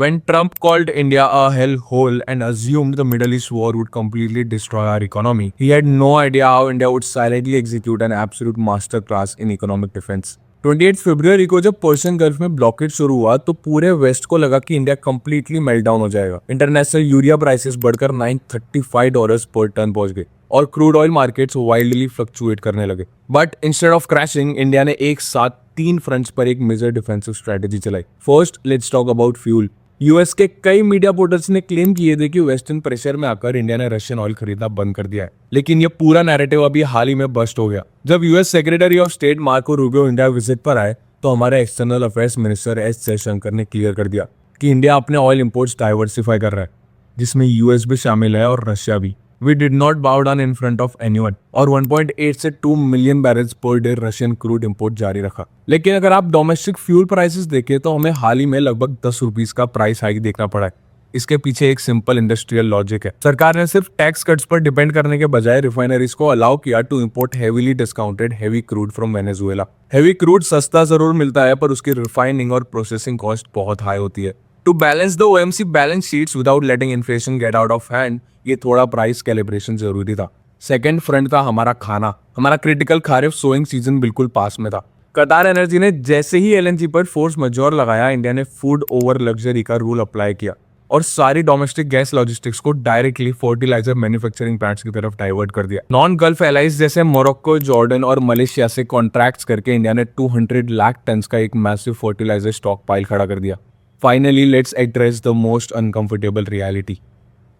When Trump called India a hellhole and assumed the Middle East war would completely destroy our economy, he had no idea how India would silently execute an absolute masterclass in economic defense. 28 फरवरी को जब Persian gulf में blockade शुरू हुआ तो पूरे waste को लगा कि इंडिया कंप्लीटली मेल्टडाउन हो जाएगा। इंटरनेशनल यूरिया प्राइसेस बढ़कर $935 पर टन पहुंच गए और crude oil markets wildly fluctuate करने लगे। But instead of crashing, India ने एक साथ 3 फ्रंट्स पर एक मेजर डिफेंसिव स्ट्रेटेजी चलाई। First, let's talk about fuel. US के कई मीडिया पोर्टल्स ने क्लेम किए थे कि वेस्टर्न प्रेशर में आकर इंडिया ने रशियन ऑयल खरीदना बंद कर दिया है, लेकिन ये पूरा नैरेटिव अभी हाल ही में बस्ट हो गया। जब US secretary of state Marco Rubio India visit पर आए तो हमारे external affairs minister S Jaishankar ने क्लियर कर दिया कि इंडिया अपने ऑयल इंपोर्ट्स डाइवर्सिफाई कर रहा है, जिसमें यूएस भी शामिल है और रशिया भी। We did not bow down in front of anyone और 1.8 से 2 million barrels per day Russian crude import जारी रखा। लेकिन अगर आप डोमेस्टिक फ्यूल प्राइसेस देखें तो हमें हाल ही में लगभग 10 रुपीस का प्राइस हाइक देखना पड़ा है। इसके पीछे एक सिंपल इंडस्ट्रियल लॉजिक है। सरकार ने सिर्फ टैक्स कट्स पर डिपेंड करने के बजाय रिफाइनरीज को अलाउ किया to import heavily discounted heavy crude from Venezuela. Heavy crude सस्ता जरूर मिलता है पर उसकी रिफाइनिंग और प्रोसेसिंग कॉस्ट बहुत हाई होती है। To balance the OMC balance sheets without letting inflation get out of hand, ये थोड़ा प्राइस कैलिब्रेशन जरूरी था। सेकंड फ्रंट था हमारा खाना। हमारा क्रिटिकल खारिफ सोइंग सीजन बिल्कुल पास में था। कतार एनर्जी ने जैसे ही एलएनजी पर फोर्स मजोर लगाया, इंडिया ने फूड ओवर लग्जरी का रूल अप्लाई किया और सारी डोमेस्टिक गैस लॉजिस्टिक्स को डायरेक्टली फर्टिलाइजर मैन्युफैक्चरिंग प्लांट्स की तरफ डाइवर्ट कर दिया। नॉन गल्फ एलाइज जैसे मोरक्को, जॉर्डन और मलेशिया से कॉन्ट्रैक्ट्स करके इंडिया ने 200 लाख टन का एक मैसिव फर्टिलाइजर स्टॉक पाइल खड़ा कर दिया। Finally, let's address the most uncomfortable reality,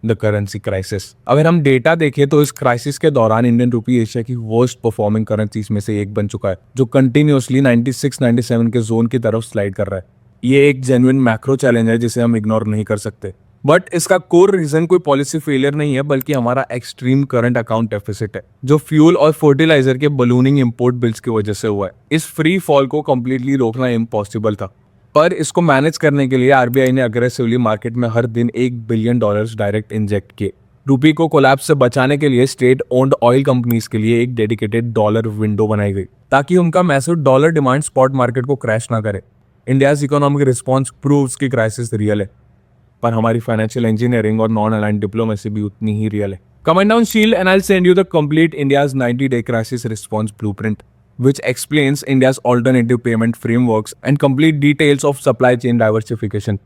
the currency crisis. अगर हम डेटा देखें तो इस क्राइसिस के दौरान इंडियन रुपी एशिया की वर्स्ट परफॉर्मिंग करेंसीज में से एक बन चुका है, जो कंटिन्यूअसली 96-97 के जोन की तरफ स्लाइड कर रहा है। ये एक जेन्युइन मैक्रो चैलेंज है जिसे हम इग्नोर नहीं कर सकते। बट इसका कोर रीजन कोई पॉलिसी फेलियर नहीं है, बल्कि हमारा एक्सट्रीम करंट अकाउंट डेफिसिट है, जो फ्यूल और फर्टिलाइजर के बलूनिंग इंपोर्ट बिल्स की वजह से हुआ है। इस फ्री फॉल को कंप्लीटली रोकना इम्पॉसिबल था, पर इसको मैनेज करने के लिए आरबीआई ने अग्रेसिवली मार्केट में हर दिन $1 बिलियन डायरेक्ट इंजेक्ट किए। रूपी को कोलैप्स से बचाने के लिए स्टेट ओन्ड ऑयल कंपनीज के लिए एक डेडिकेटेड डॉलर विंडो बनाई गई ताकि उनका massive dollar demand spot market को क्रैश ना करे। इंडियाज इकोनॉमिक रिस्पॉन्स प्रूव्स की क्राइसिस रियल है, पर हमारी फाइनेंशियल इंजीनियरिंग और नॉन अलाइंड डिप्लोमेसी भी उतनी ही रियल है। Comment down shield and I will send you the complete India's 90-day crisis response blueprint, which explains India's alternative payment frameworks and complete details of supply chain diversification.